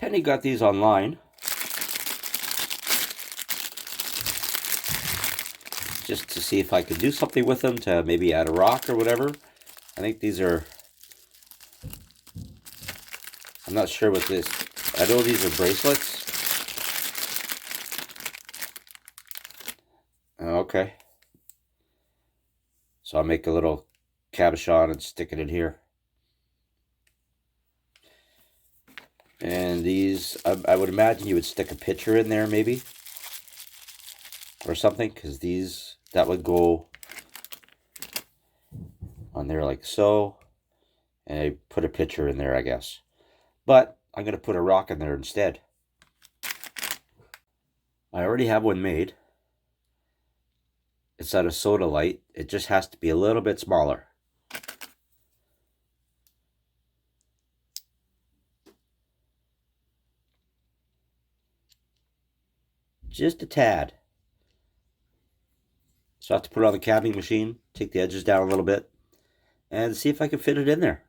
Penny got these online. Just to see if I could do something with them, to maybe add a rock or whatever. I think these are... I'm not sure what this... I know these are bracelets. Okay. So I'll make a little cabochon and stick it in here. And these, I would imagine you would stick a picture in there maybe. Or something, because these, that would go on there like so. And I put a picture in there, I guess. But I'm going to put a rock in there instead. I already have one made. It's out of Sodalite. It just has to be a little bit smaller. Just a tad. So I have to put it on the cabbing machine, take the edges down a little bit, and see if I can fit it in there.